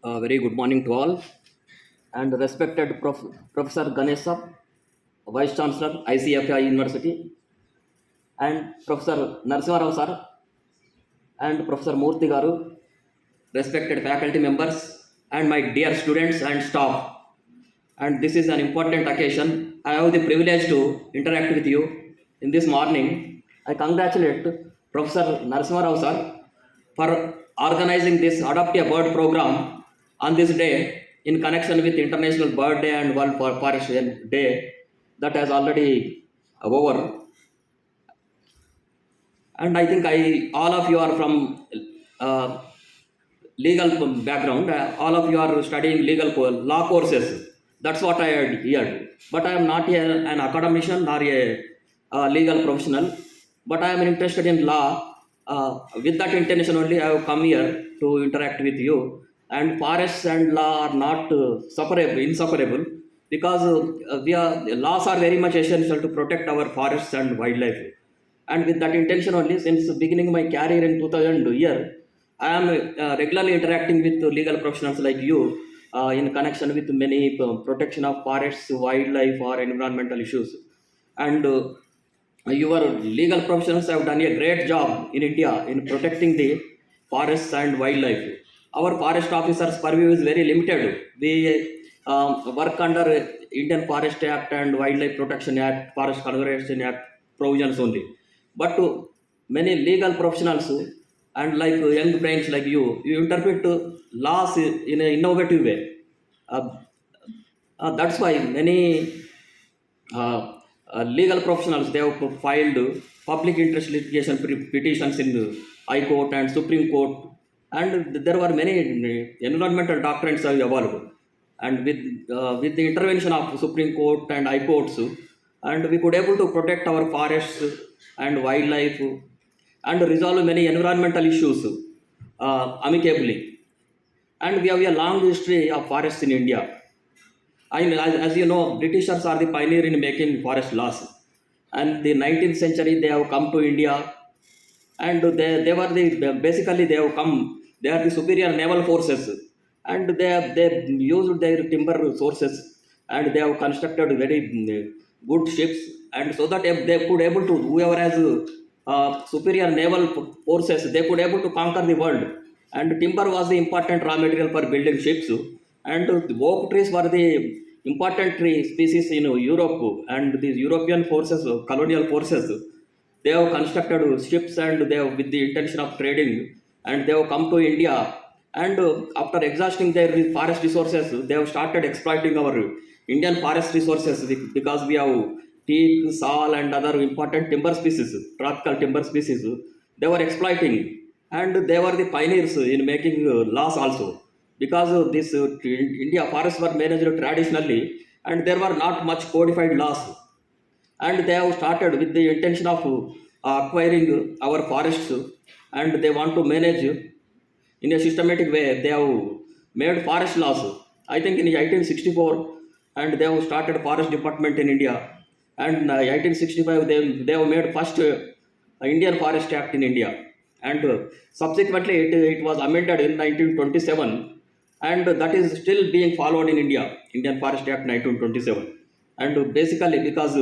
Very good morning to all and respected Professor Ganesha, Vice Chancellor, ICFAI University, and Professor Narasimharao sir and Professor Murthy garu, respected faculty members, and my dear students and staff. And this is an important occasion. I have the privilege to interact with you in this morning. I congratulate Professor Narasimharao sir for organizing this Adopt a Bird program on this day in connection with International Bird Day and World Forest Day that has already over. And I think all of you are from uh, legal background. All of you are studying law courses. That's what I had heard. But I am not an academician nor a legal professional. But I am interested in law. With that intention only, I have come here to interact with you. And forests and law are not inseparable, because laws are very much essential to protect our forests and wildlife. And with that intention only, since beginning my career in 2000 year, I am regularly interacting with legal professionals like you in connection with many protection of forests, wildlife, or environmental issues. And your legal professionals have done a great job in India in protecting the forests and wildlife. Our forest officers' purview is very limited. We work under Indian Forest Act and Wildlife Protection Act, Forest Conservation Act provisions only. But to many legal professionals and like young brains like you interpret laws in an innovative way. Uh, that's why many legal professionals, they have filed public interest litigation petitions in the High Court and Supreme Court, and there were many environmental doctrines have evolved. And with the intervention of Supreme Court and High Courts, and we could able to protect our forests and wildlife and resolve many environmental issues amicably. And we have a long history of forests in India. I mean, as you know, Britishers are the pioneer in making forest laws. And the 19th century, they have come to India, and they were basically they have come. They are the superior naval forces, and they used their timber sources, and they have constructed very good ships, and so that if they could able to, whoever has superior naval forces, they could able to conquer the world. And timber was the important raw material for building ships, and the oak trees were the important tree species in Europe, and these European forces, colonial forces, they have constructed ships, and they have with the intention of trading, and they have come to India. And after exhausting their forest resources, they have started exploiting our Indian forest resources, because we have teak, sal, and other important timber species, tropical timber species. They were exploiting, and they were the pioneers in making laws also, because this India forests were managed traditionally, and there were not much codified laws. And they have started with the intention of acquiring our forests, and they want to manage in a systematic way. They have made forest laws, I think in 1864, and they have started forest department in India. And 1865, they have made first Indian Forest Act in India. And subsequently it was amended in 1927, and that is still being followed in India, Indian Forest Act 1927. And basically because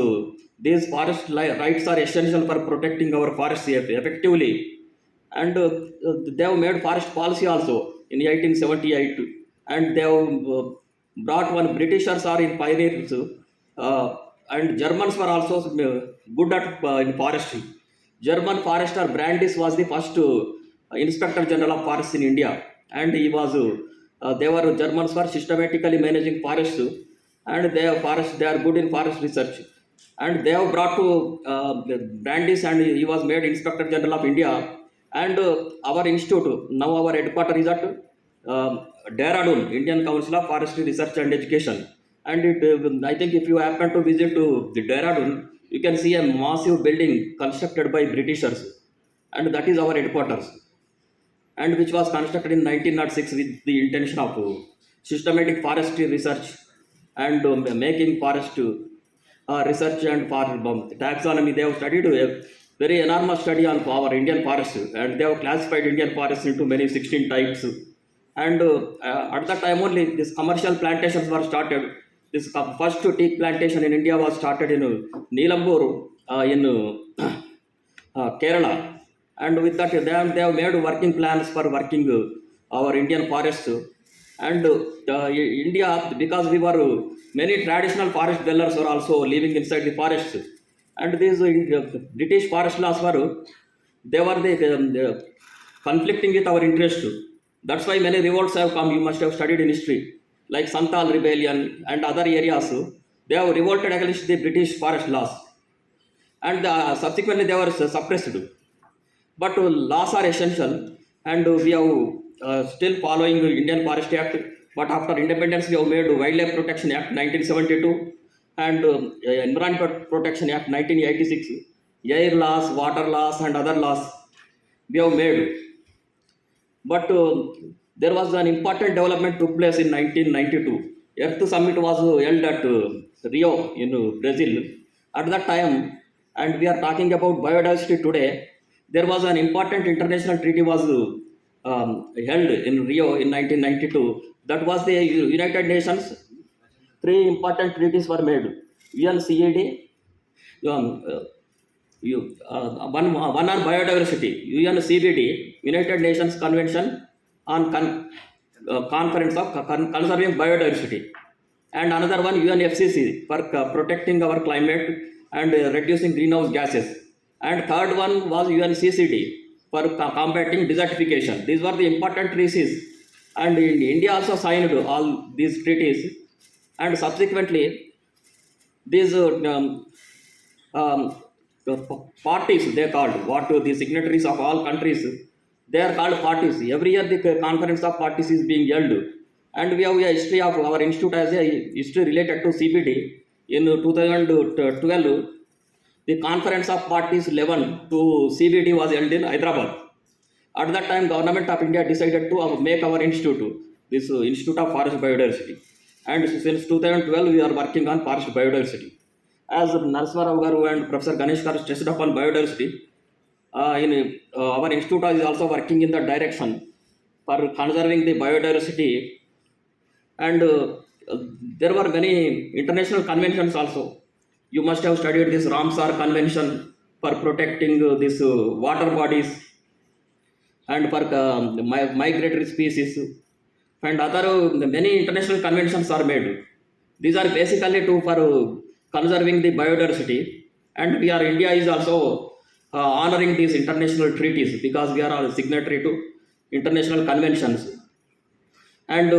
these rights are essential for protecting our forests effectively. And they have made forest policy also in 1878, and they have brought one Britishers are in pioneers, uh, and Germans were also good at in forestry. German forester Brandis was the first Inspector General of Forests in India, and he was they were Germans were systematically managing forests, and they are good in forest research, and they have brought to Brandis, and he was made Inspector General of India. And our institute, now our headquarters is at Dehradun, Indian Council of Forestry Research and Education. And I think if you happen to visit to the Dehradun, you can see a massive building constructed by Britishers, and that is our headquarters, and which was constructed in 1906 with the intention of systematic forestry research, and making forest research, and for taxonomy. They have studied a very enormous study on our Indian forests, and they have classified Indian forests into many 16 types. And at that time only this commercial plantations were started. This first teak plantation in India was started in Neelambur in Kerala, and with that they have made working plans for working our Indian forests. And India, because we were many traditional forest dwellers were also living inside the forests, and these British forest laws were the conflicting with our interest. That's why many revolts have come. You must have studied in history, like Santal rebellion and other areas. They have revolted against the British forest laws, and subsequently they were suppressed. But laws are essential, and we have still following the Indian Forest Act. But after independence, we have made Wildlife Protection Act 1972 and Environment Protection Act 1986, air laws, water laws, and other laws we have made. But there was an important development took place in 1992. Earth Summit was held at Rio in Brazil. At that time, and we are talking about biodiversity today, there was an important international treaty was held in Rio in 1992. That was the United Nations. Three important treaties were made: UNCED, um, one on biodiversity, UNCBD, United Nations Convention on Conference of Conserving Biodiversity, and another one UNFCCC for protecting our climate and reducing greenhouse gases, and third one was UNCCD for combating desertification. These were the important treaties, and India also signed all these treaties, and subsequently these um, parties they called what the signatories of all countries, they are called parties. Every year the conference of parties is being held, and we have a history of our institute as a history related to CBD. In 2012, the conference of parties 11 to CBD was held in Hyderabad. At that time, Government of India decided to make our institute, this Institute of Forest Biodiversity. And since 2012, we are working on forest biodiversity. As Narasimha Garu and Professor Ganesh Garu stressed upon biodiversity, our institute is also working in the direction for conserving the biodiversity. And there were many international conventions also. You must have studied this Ramsar Convention for protecting these water bodies and for migratory species, and other many international conventions are made. These are basically to for conserving the biodiversity, and we are India is also honoring these international treaties because we are all signatory to international conventions. And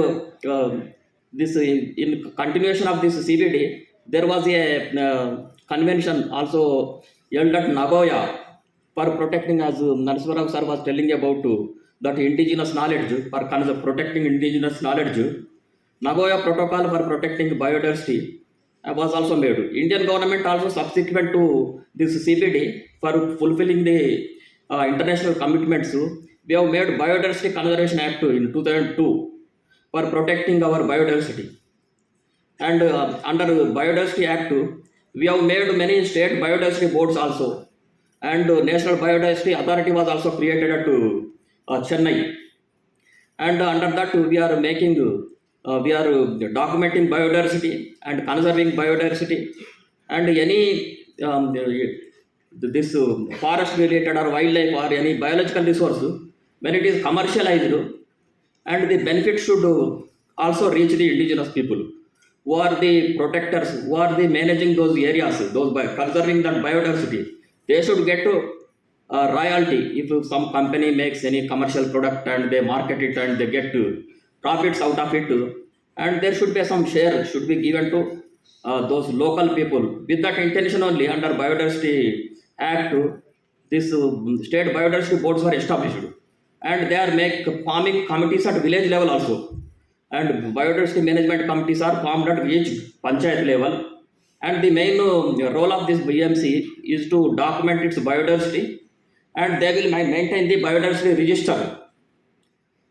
this in continuation of this CBD, there was a convention also held at Nagoya for protecting, as Narasimha sir was telling about that indigenous knowledge, for protecting indigenous knowledge. Nagoya Protocol for protecting biodiversity was also made. Indian government also subsequent to this CBD for fulfilling the international commitments, we have made Biodiversity Conservation Act in 2002 for protecting our biodiversity. And under Biodiversity Act, we have made many state biodiversity boards also, and National Biodiversity Authority was also created at Chennai. And under that, we are documenting biodiversity and conserving biodiversity, and any this forest related or wildlife or any biological resource, when it is commercialized, and the benefit should also reach the indigenous people who are the protectors, who are the managing those areas, those by conserving that biodiversity. They should get royalty if some company makes any commercial product and they market it and they get profits out of it, and there should be some share should be given to those local people. With that intention only, under Biodiversity Act, this state biodiversity boards were established, and they are make farming committees at village level also, and biodiversity management committees are formed at each panchayat level, and the main role of this BMC is to document its biodiversity, and they will maintain the biodiversity register,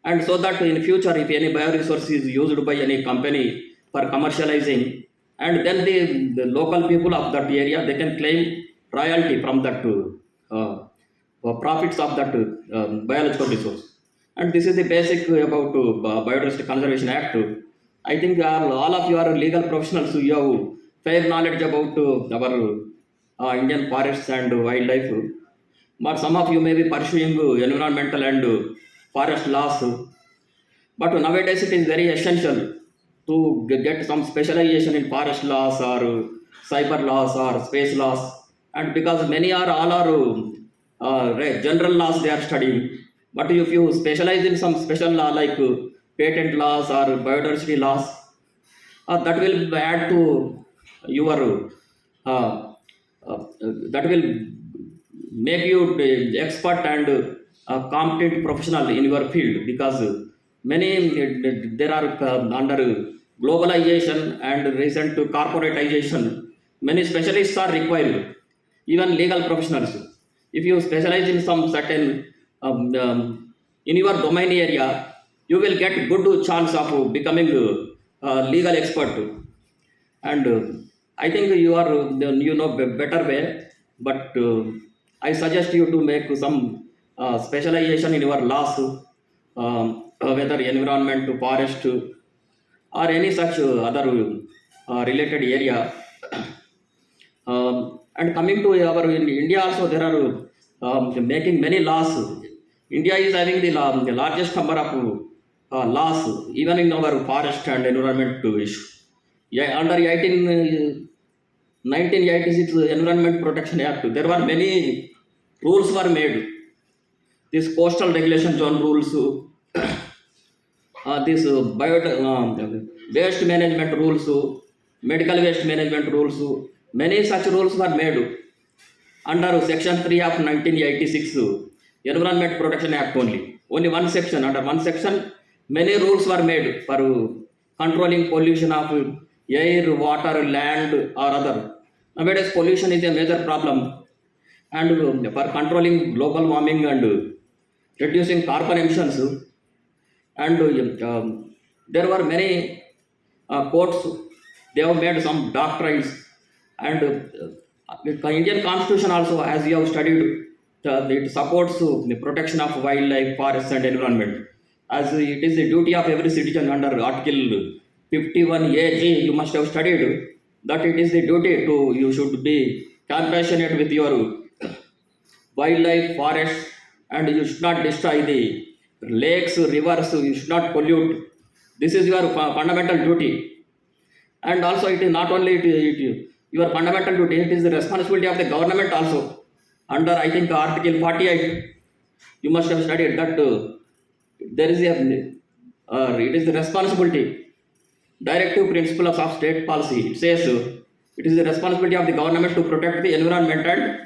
and so that in future if any bioresource is used by any company for commercializing, and then the local people of that area they can claim royalty from that profits of that biological resource. And this is the basic about Biodiversity Conservation Act. I think all of you are legal professionals. You have fair knowledge about our Indian forests and wildlife. But some of you may be pursuing environmental and forest laws. But nowadays it is very essential to get some specialization in forest laws or cyber laws or space laws. And because many are all are general laws they are studying. But if you specialize in some special law like patent laws or biodiversity laws, that will add to your uh, that will make you expert and competent professional in your field, because many there are under globalization and recent corporatization, many specialists are required, even legal professionals. If you specialize in some certain in your domain area, you will get good chance of becoming legal expert. And I think you are you know better way, but I suggest you to make some specialization in your laws, whether environment, forest, or any such other related area. And coming to our in India also, there are making many laws. India is having the largest number of laws, even in our forest and environment issue. Yeah, under 1986 Environment Protection Act, there were many rules were made. This coastal regulation zone rules, this waste management rules, medical waste management rules, many such rules were made under Section 3 of 1986 Environment Protection Act only. Only one section, under one section, many rules were made for controlling pollution of air, water, land, or other. Nowadays, pollution is a major problem, and for controlling global warming and reducing carbon emissions, and there were many courts. They have made some doctrines, and the Indian Constitution also, as you have studied, it supports the protection of wildlife, forests, and environment. As it is the duty of every citizen under Article 51AG, you must have studied that it is the duty to you should be compassionate with your wildlife, forests, and you should not destroy the lakes, rivers. You should not pollute. This is your fundamental duty. And also, it is not only your fundamental duty, it is the responsibility of the government also. Under, I think, Article 48, you must have studied that there is a it is the responsibility, directive principles of state policy. It says it is the responsibility of the government to protect the environment and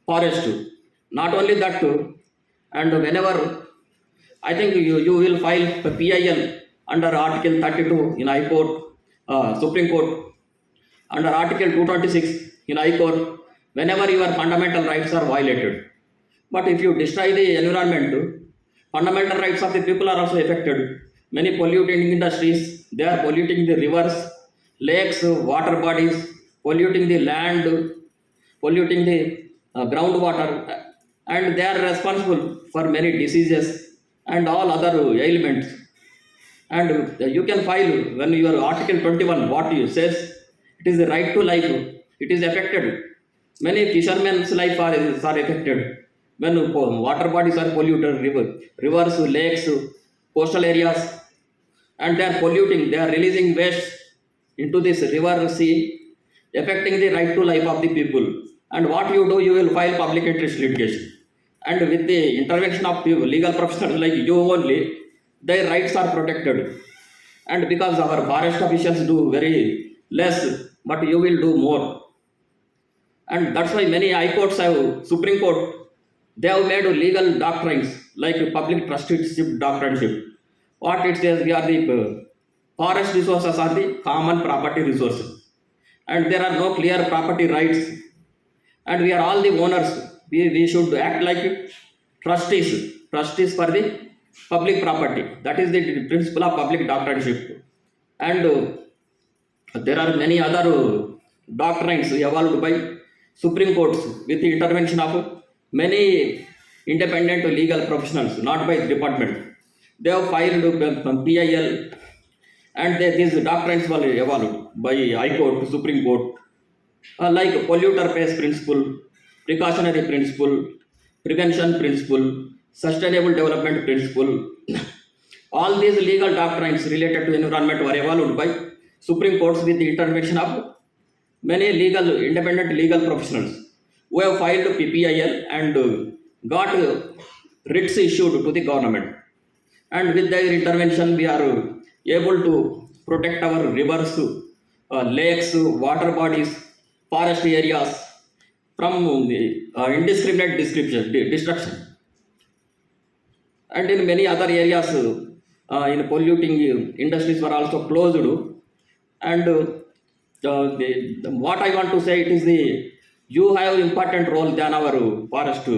forest. Not only that, and whenever I think you will file a PIL under Article 32 in High Court, Supreme Court, under Article 226 in High Court, whenever your fundamental rights are violated. But if you destroy the environment, fundamental rights of the people are also affected. Many polluting industries, they are polluting the rivers, lakes, water bodies, polluting the land, polluting the groundwater, and they are responsible for many diseases and all other ailments. And you can file when your Article 21, what you says, it is the right to life, it is affected. Many fishermen's life are affected when water bodies are polluted, rivers, lakes, coastal areas, and they are polluting, they are releasing waste into this river, sea, affecting the right to life of the people. And what you do, you will file public interest litigation. And with the intervention of people, legal professionals like you only, their rights are protected. And because our forest officials do very less, but you will do more. And that's why many high courts have, Supreme Court, they have made legal doctrines like public trusteeship doctrineship. What it says, we are the forest resources are the common property resources, and there are no clear property rights, and we are all the owners. We should act like trustees for the public property. That is the principle of public doctrineship. And there are many other doctrines evolved by Supreme Courts with the intervention of many independent legal professionals, not by the department. They have filed from PIL, and these doctrines were evolved by High Court to Supreme Court, like polluter pays principle, precautionary principle, prevention principle, sustainable development principle. All these legal doctrines related to environment were evolved by Supreme Courts with the intervention of many independent legal professionals who have filed PPIL and got writs issued to the government. And with their intervention, we are able to protect our rivers, lakes, water bodies, forest areas from indiscriminate destruction. And in many other areas, in polluting industries were also closed. And what I want to say, it is the you have important role than our forest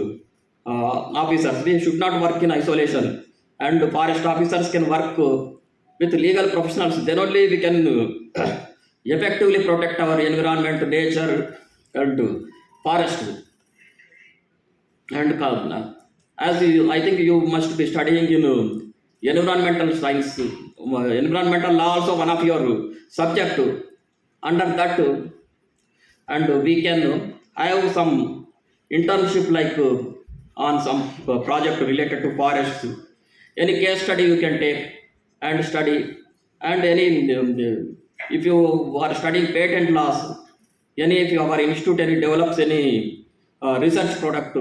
officers. We should not work in isolation, and forest officers can work with legal professionals. Then only we can effectively protect our environment, nature, and forest. And as you, I think you must be studying in environmental science, environmental law also one of your subject. Under that, and we can have some internship like on some project related to forests. Any case study you can take and study, and any if you are studying patent laws, any if your institute any develops any research product,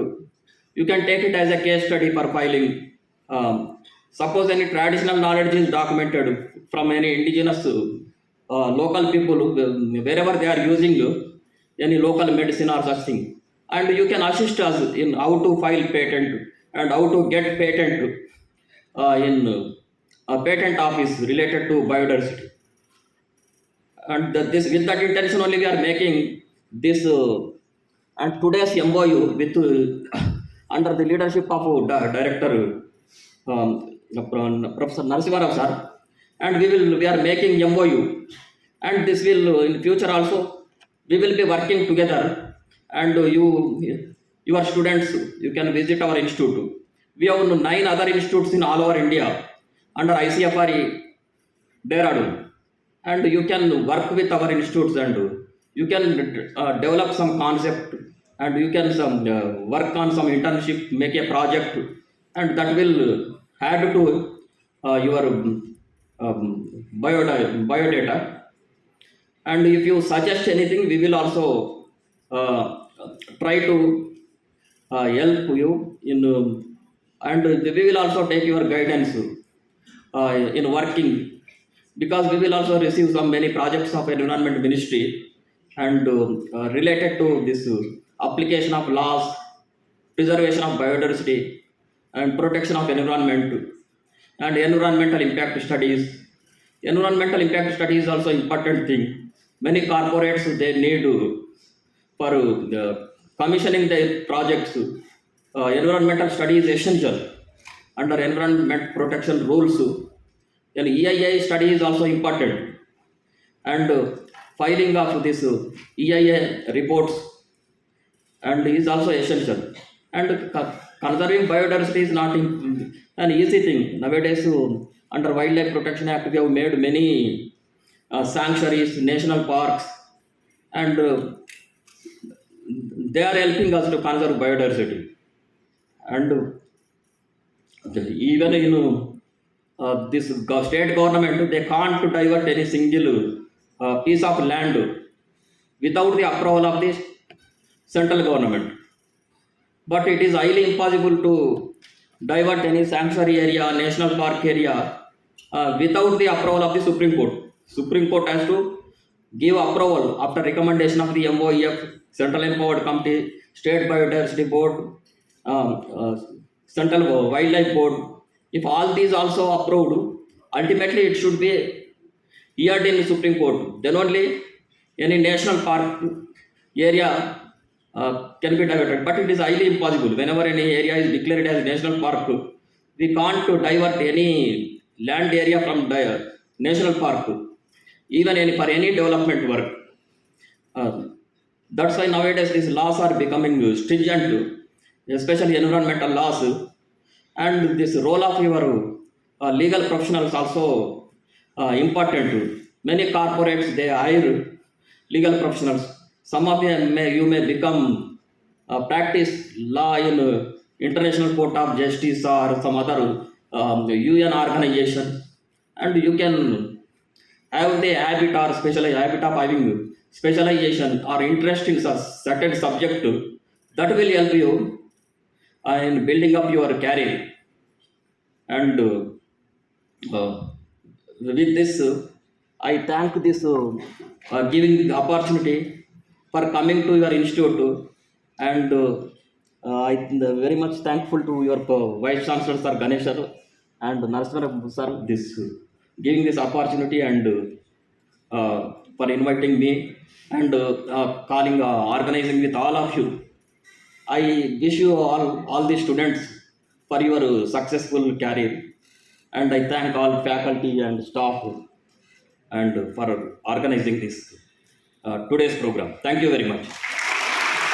you can take it as a case study for filing. Suppose any traditional knowledge is documented from any indigenous local people wherever they are using any local medicine or such thing, and you can assist us in how to file patent and how to get patent in a patent office related to biodiversity. And this with that intention only we are making this and today's MOU with under the leadership of director Professor Narasimha sir, and we are making MOU, and this will in future also we will be working together, and your students you can visit our institute. We have 9 other institutes in all over India under ICFAI Dehradun, and you can work with our institutes, and you can develop some concept, and you can some work on some internship, make a project, and that will add to your biodata. And if you suggest anything, we will also try to help you in, and we will also take your guidance in working, because we will also receive some many projects of environment ministry, and related to this application of laws, preservation of biodiversity, and protection of environment, and environmental impact studies. Environmental impact study is also important thing. Many corporates they need for commissioning their projects. Environmental study is essential under environment protection rules. And EIA study is also important, and filing of this EIA reports and is also essential. And conserving biodiversity is not an easy thing nowadays. Under Wildlife Protection Act, we have made many sanctuaries, national parks, and they are helping us to conserve biodiversity. And even in this state government, they can't divert any single piece of land without the approval of the central government. But it is highly impossible to divert any sanctuary area, national park area without the approval of the Supreme Court. Supreme Court has to give approval after recommendation of the MOEF, Central Empowered Committee, State Biodiversity Board, Central Wildlife Board. If all these also approved, ultimately it should be heard in the Supreme Court. Then only any national park area can be diverted. But it is highly impossible. Whenever any area is declared as national park, we can't divert any land area from the national park, even for any development work. That's why nowadays these laws are becoming stringent, especially environmental laws. And this role of your legal professionals also important. Many corporates they hire legal professionals. Some of them you may become practice law in International Court of Justice or some other UN organization, and you can have the habit or special habit of having specialization or interest in certain subject that will help you in building up your career. And with this, I thank this giving the opportunity for coming to your institute, and I very much thankful to your vice chancellor sir Ganesh sir and Narasimha sir this giving this opportunity, and for inviting me, and calling organizing with all of you. I wish you all the students for your successful career, and I thank all faculty and staff and for organizing this today's program. Thank you very much.